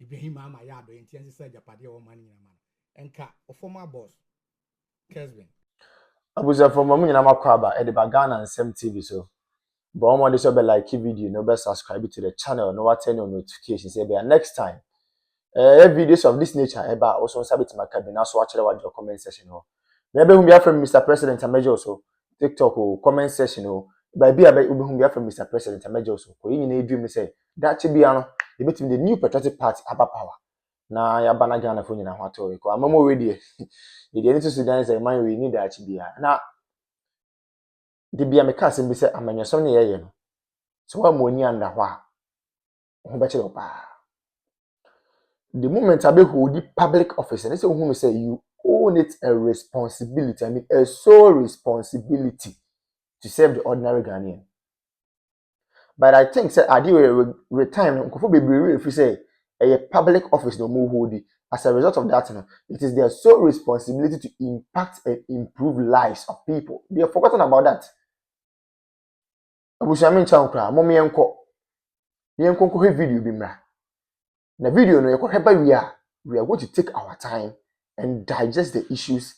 Ibrahim Mahama ya do enti say Japade o man nyina man enka o former boss Kesvin abuza from mu nyina makwaba e de bagana nsem TV so but omo de so be like video no be subscribe to the channel no what turn on notifications say be next time videos of this nature eba also sabit makabina so akere wa the comment section ho na be hu bia from Mr President Amejo so TikTok o comment section ho ba bia be hu bia from Mr President Amejo so ko yin na edwum me say that bia no e betim the new patriotic party aba power na ya bana Ghana fo nyina ho ato ko amamo we die e dey need to Sudan say man we need that bia na de bia me ka sem bi say amanyasom ne yeye no so wa mo ni anda ho a ho be kire pa the moment I be hold the public office and say who say you own it a responsibility, I mean a sole responsibility to serve the ordinary Ghanaian. But I think say I do retirement nkofo bebree if you say a public office no more hold it. As a result of that, it is their sole responsibility to impact and improve lives of people. They have forgotten about that. Abushami chankra, momi enko. Yenko ko video bi mra. Na video no we are going to take our time and digest the issues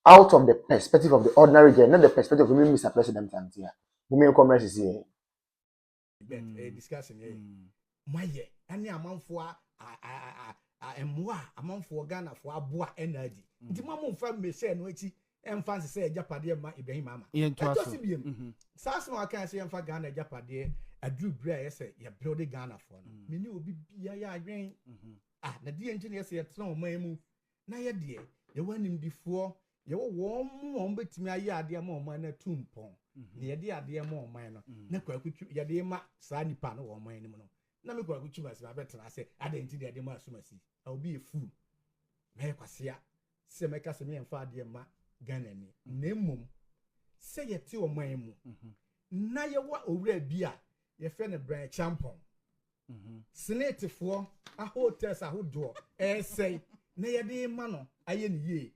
out of the perspective of the ordinary girl, not the perspective of Mr. President here. Women commerce is here. Discussing Maye, any amount for emwa, amount for Ghana for Abua energy. The mamma from me say no and fancy say Japade ma Ibrahim Mahama. Sasso I can't say and for Ghana Japade. I drew bray say ya bloody Ghana for me will be ya grain. The dear engineer said no my move. Na ya dear, you went him before you were warm bet me a yard dear more minor tomb pong. Near dear more minor. Never could you ya dear ma sani pan or mine. No me could you as I better I say I didn't dear the sumacy. I'll be a fool. Make us here. Say make us me and far dear ma Ghana name mum. Say it to my mum. Na ya wa over beer. Your friend a brand champon. Senate for a hotels a who draw. Say, nay, a mano, I ye.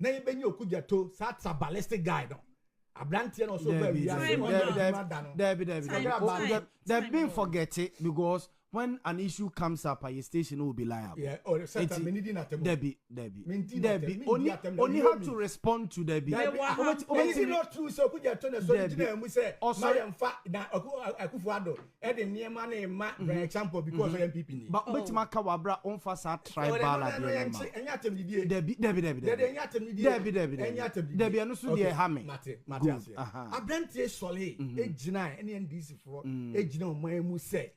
Nay, ben you could get to such a ballistic guide. A blantian also very they've been forget it because when an issue comes up at your station will be liable. Yeah, or Debbie. Only have to respond to Debbie. Not true, so could you turn a soldier we say, also I am fat Akufuado, Eddie near money, for example, because of MPP. But Maka on Fasa tribal Debbie, and also dear Hammy. Matthias, a blantier Soleil, H9, and NDC for H0w my say.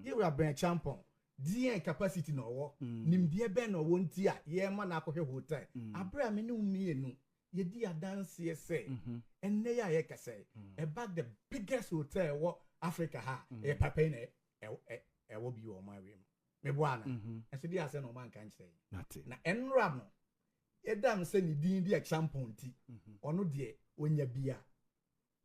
You are brand champon. Dear capacity no war, nim dear Ben or won't tia, ye man up hotel. Abra me no me no, ye dear dance ye say, and nay I say, about the biggest hotel what Africa ha, a papene, will be your my room. Me buana, and so dear no man can say. Na N0NS3NS3, a damn send the dear champon tea, or no dear, when ye beer,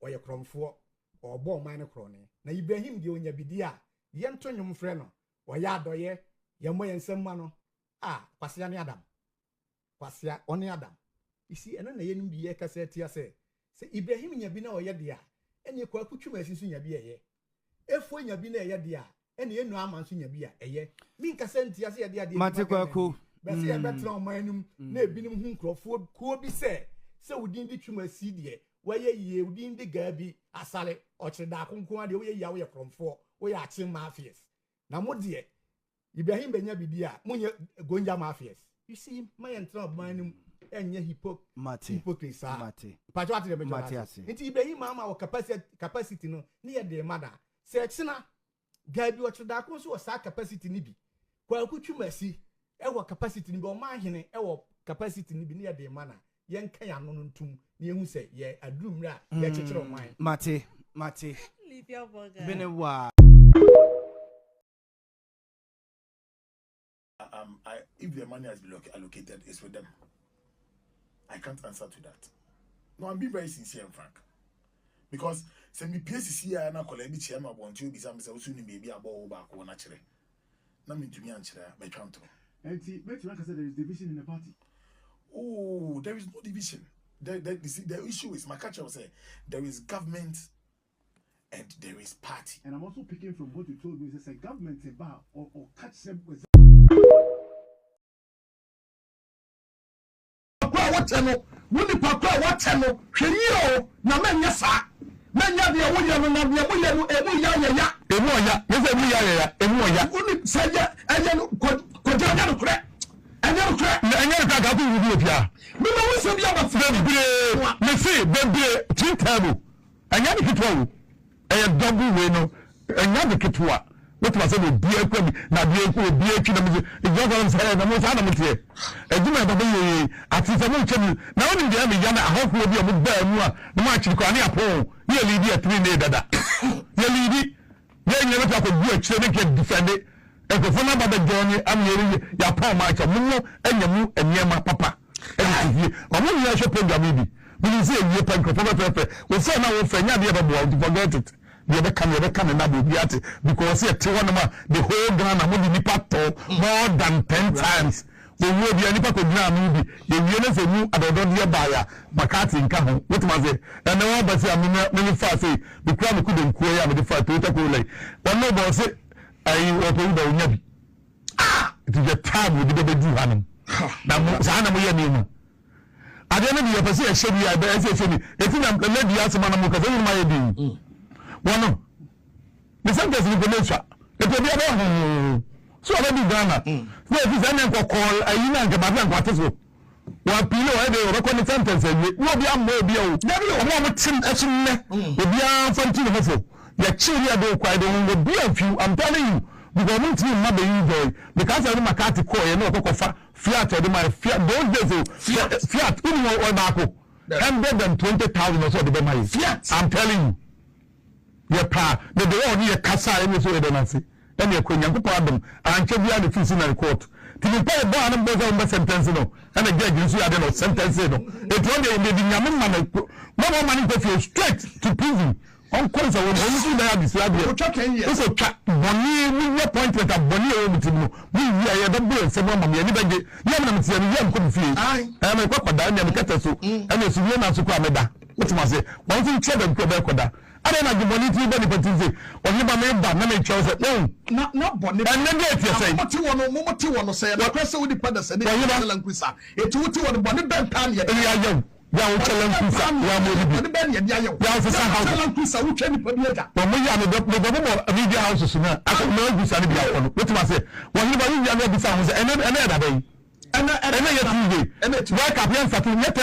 or your crom for, or born minor crony. Na Ibrahim the on your bidia. Yentonyum freno wa ya doye yemo yensem ma no kwasia ne adam kwasia oni adam isi eno na yenim biye kasa tia se Ibrahim nya bi na oye de a ene kwa kutwuma asisu nya bi eye efo nya bi na eye de a ene enu amanso nya bi a eye mi nkasa ntia se ye de mate kwako be se ye betra omanum na ebinim hu nkrofo ko bi se udin di twuma si de waye ye udin di ga bi asale ochida konkon de waye ya wo ye kromfo we are team mafias. Now, what dear Ibrahim Benya Bidia, Munya Gonja mafias. You see, my entire mind and ye hypocrisy. Patriot Matthias. It's Ibrahim Mahama or capacity no near the mother. Say, Sina, Gabi what the Dakos was our capacity nibi. Well, could you mercy? Our capacity nibo mahine, our capacity nibi near the manner. Yan Kayanon tum, near who say, ye, a doom rat, ye teacher of mine. Mate. Leave your burger. Been a while. If the money has been allocated, it's with them. I can't answer to that. No, I'm being very sincere and frank. Because send me places here and I collect the chairman want you be some soon maybe about back or naturally. Nothing to me answer, my country. And see, but like I said, there is division in the party. Oh, there is no division. The issue is, my catcher will say, there is government and there is party. And I'm also picking from what you told me, it's a government about or catch them with no woni papa wa te no hwenyi o na manya sa manya de wo ye no na de wo ye no emu ya yese emu ya emu ya woni saja anya no ko anya no kure anya no ka ko wudu opia me ma wo se bia ba fere bire me se bebe T3ll anya de kitwa double we no anya de kitwa what was it be a quibby na be a kid of the government and the most animal here. A dinner baby at the same now in the army yana I hope will be a good bear no much you can upon you lead a 3 day dada you lead it then you look like a good so they can defend it and the phone about the journey I'm hearing your poor match of Mumu and Yamu and Yama Papa and I'm only a shop program when you say you're paying for we say now for any other boy to forget it. You come and double because here the whole Ghana more than 10 times. We will be any part of movie. The units a new adult buyer, McCarthy in Cameroon. What was it? And no, but many fast say the crowd couldn't queer with the fight to take away. But no, boss, I want to know. It is a time with the baby Hanum. Now, Sana Moyanima. I don't know if I say I better say, if I'm a lady, ask man, because I my one the sentence is the it will be about so I be Ghana. No, if it's any call a union and what is it? One pillow, I record the sentence and you will be a mobile. Never a moment, will be a function of your children don't quite will be a few. I'm telling you, because I'm not mother enjoy because I my cat call you know fiat or my fiat don't do fiat or Marco. 120,000 or so the money. Fiat, I'm telling you. Your pa, the door near Casa, and so edenancy. And your queen, and Chevia the fees in the court. To be paid a bar and buzzer sentence, and a judge, you see, I don't know, sentence. It only made the young man, no more money to feel straight to prison. On course, I will only be this idea. It's a cat, Bonnie, we appointed a Bonnie over to you. We are the bill, someone, anybody, young couldn't feel. I am a crocodile, and a catasso, and a Suliana Suquameda. What must say? One thing, Cheddar Quebec. I don't have the money to benefit or you may have done any choice. No, not Bonnie. And then you say, what you want to say, the person with the palace and the Lanquisa. It's what you want to Bonnie Bentan, yet we are young. Young Lanquisa, who came from the when we are the media houses, I don't know this. What must say? When you are the sounds and another day. And it's work up here for 2 years.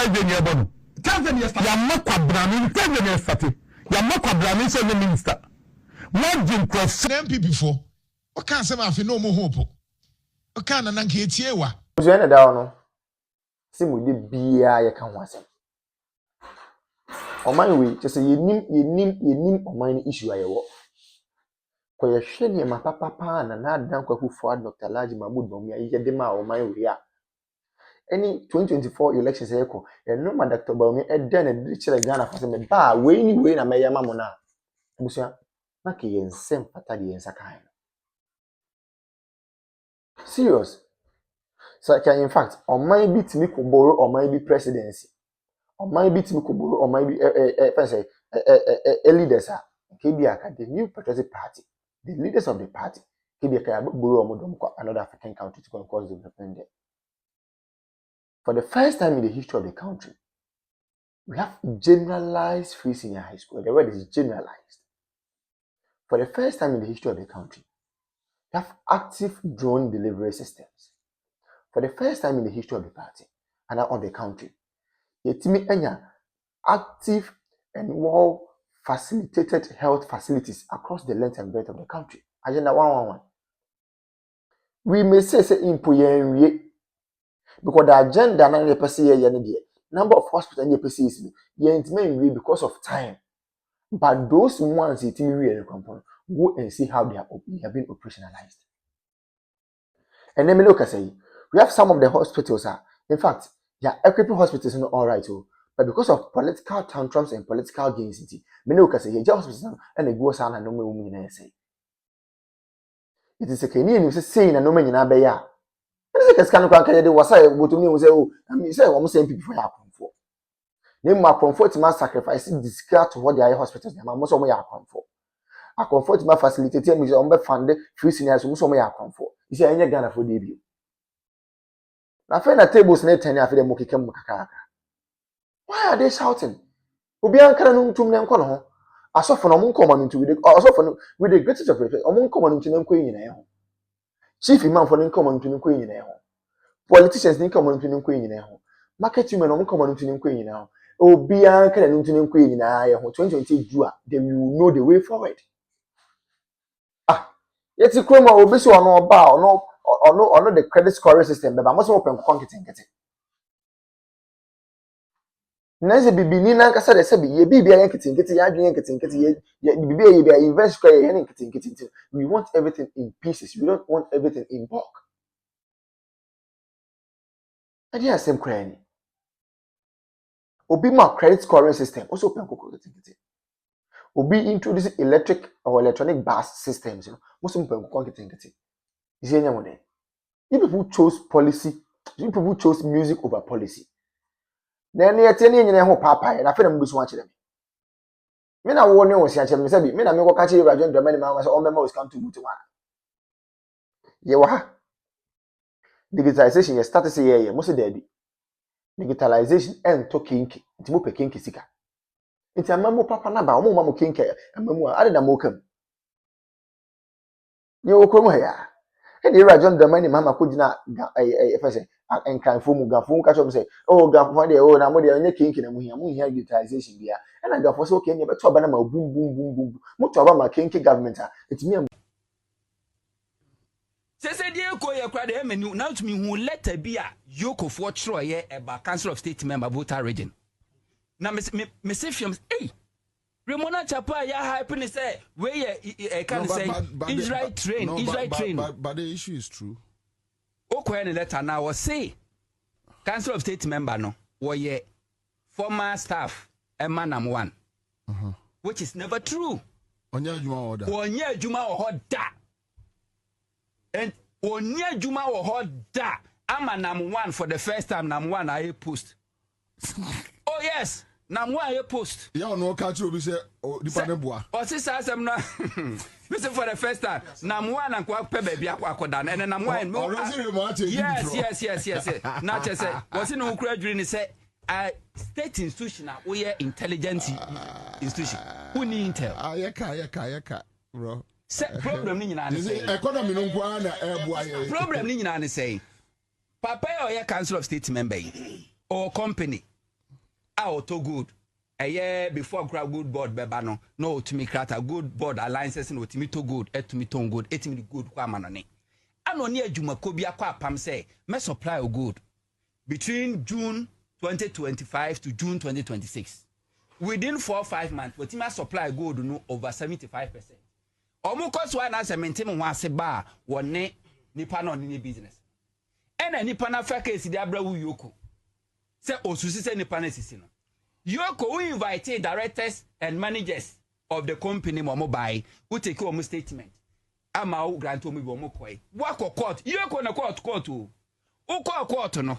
10 years, I'm not quadrant, 10 years, Yamako Brami said the minister. What Jim Cross MPP for? What can't say I no more hope? What can an Agyeta? Jenna down. Sim with the beer you can want. On my way, just say you name on my issue I walk. For your shady my papa and not down who for Dr. Large Mahmoud on me, I get them out on my way. Any 2024 elections echo, and no man Dr. Bowman, and then a rich Ghana for some bar, way, and my mamma. Monsieur, Naki and Sam Patadi and Sakai. Serious. So, in fact, on my bit, me could borrow or my be presidency. On my bit, me could borrow or my be a leaders are KBA, the new patriotic party, the leaders of the party, KBA, borrow another African country to cause development there. For the first time in the history of the country, we have generalized free senior high school. The word is generalized. For the first time in the history of the country, we have active drone delivery systems. For the first time in the history of the party and of the country, the active and well facilitated health facilities across the length and breadth of the country. Agenda 111. We may say in Puyen. Because the agenda na the person here number of hospitals you person is intimate because of time. But those ones it really go and see how they have been operationalized. And then me look at say we have some of the hospitals in fact equipping hospitals not all right but because of political tantrums and political gains me look at say here hospitals and they go sana no me say it is a Kenyan who say na no me nyina be ya. This kind of can't was I go to me and say, oh, I mean, say, I'm saying people are comfort. Name my comfort to my sacrifice, discard to what the hospitals, and most of my comfort. I comfort my facilitator, me on the fund, free seniors, most of my comfort. You say, any Ghana for debut. Now, find a tables net and after the Moki Mukaka. Why are they shouting? Obi ankara no ntum ne nkɔ no ho. Asofo no mo nkɔma no ntu asofo no with the greatest of respect. Omo nkɔma no ntu ne nkɔ nyina ho. Chief imam for ne nkɔma no ntu ne nkɔ nyina ho. Politicians ne nkɔma no ntu ne nkɔ nyina ho. Market women omo nkɔma no ntu ne nkɔ nyina ho. Obi ankara no ntu ne nkɔ nyina ye ho. 2020 do they will know the way forward. Yeti kroma obi so ono ba ono the credit scoring system be ba mo so open konketenkete. Nanze bibini na nkasa de se bi ye bibia yenketenkete ya adwen yenketenkete ye bibia ye bia invest square ye yenketenkete. We want everything in pieces. We don't want everything in bulk. Adi asem kra ni. Obi ma credit scoring system also open konketenkete. Obi introduce electric or electronic bus systems, you know. Most of them konketenkete. Is any one there? You people chose policy. You people chose music over policy. Then you tell me ho papa and I feel I'm going to watch them. Me na wo ne wo sia chem me say bi me na me go catch you H0w Mahama say all members come to one. Ye wa ha. Digitalization ye start say ye mo say daddy. Digitalization en to kinki. Nti mo pe kinki sika. Nti amamu papa na ba mo ma mo kinki amamu ade na mo kam. Ye wo krom ha ya. E dey H0w Mahama ko gina efese enkanfo mu gafo ka chom say oh gafo dey oh na mo dey onye kinki na mo hia digitalization bia. And I go for okay, you better about my boom boom boom boom. Much about my kinky government. It's me. Say dear ko ye kwade e menu now to me who letter be a yoko for troye about council of state member voter region. Na me say films eh Remona Chapa ya happiness say where ye can say Israel train. But the issue is true. Okwe the letter now was say council of state member no ye former staff Emanam one, which is never true. Onye juma order. And onye juma order. Amanam one for the first time. Nam one I post. Oh yes, Nam one I post. Yeah, no catch you. We say dependent boy. Oh sister, I'm not. Listen for the first time. Nam one and kwa pe baby akwa dan. And Nam one. Yes. Not just say. Was in ukra during say. State institution we are intelligence institution who need intel Ayeka bro problem ni nyina ne say economy no kwa na eboa problem ni nyina ne say papa or council of state member or company to good a year before grab good board beba no to me create good board alliances no to me to good to me to good etimi good kwa manone anoni adwuma ko bia kwa pam say me supply good between June 2025 to June 2026. Within 4 or 5 months, what you supply gold no over 75%. Omo cost one as a maintain one se bar one ne nipa no ni business. And nipa na fa case dia bra wu yoko. Say osusi say nipa na sisi no. Yoko we invite directors and managers of the company mo buy who take your statement. Ama o grant o mi bo mo koi. Wako court. Yoko na court o. O court no.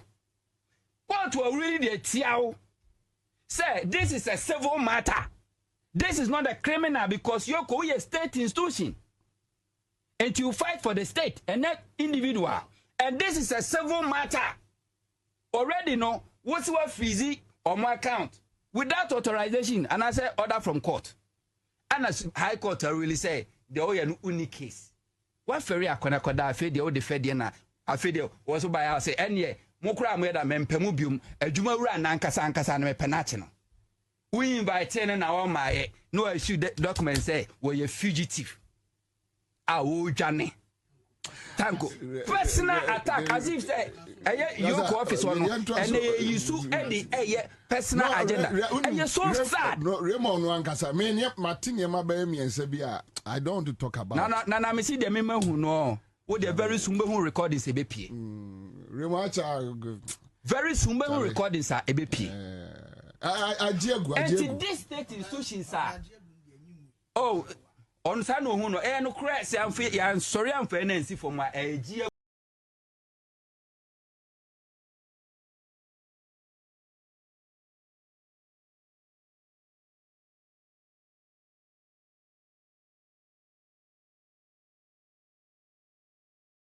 What will really the tiao? Say, this is a civil matter. This is not a criminal because you're a state institution. And you fight for the state and not individual. And this is a civil matter. Already know what's what fizzy on my account. Without authorization, and I say order from court. And as High Court really say, the unique case. What ferry I koda fed the old defediana. I feel was by our say, and yeah. Mokra mweda mempemubium adwuma wura nankasa na mepenache no we invite na wa maaye no issue document say we fugitive wo dwane tango personal attack as if say your office one and you sue any personal agenda and so sad no Raymond wankasa me ne matine ma ba emiensa bia I don't want to talk about na me see the mema hu no wo the very soon be hu recordings e be pie very soon recordings are EBP. And this state institutions are oh on Sano Huno, and no crash, I'm sorry, I'm for NNC for my Agyeta.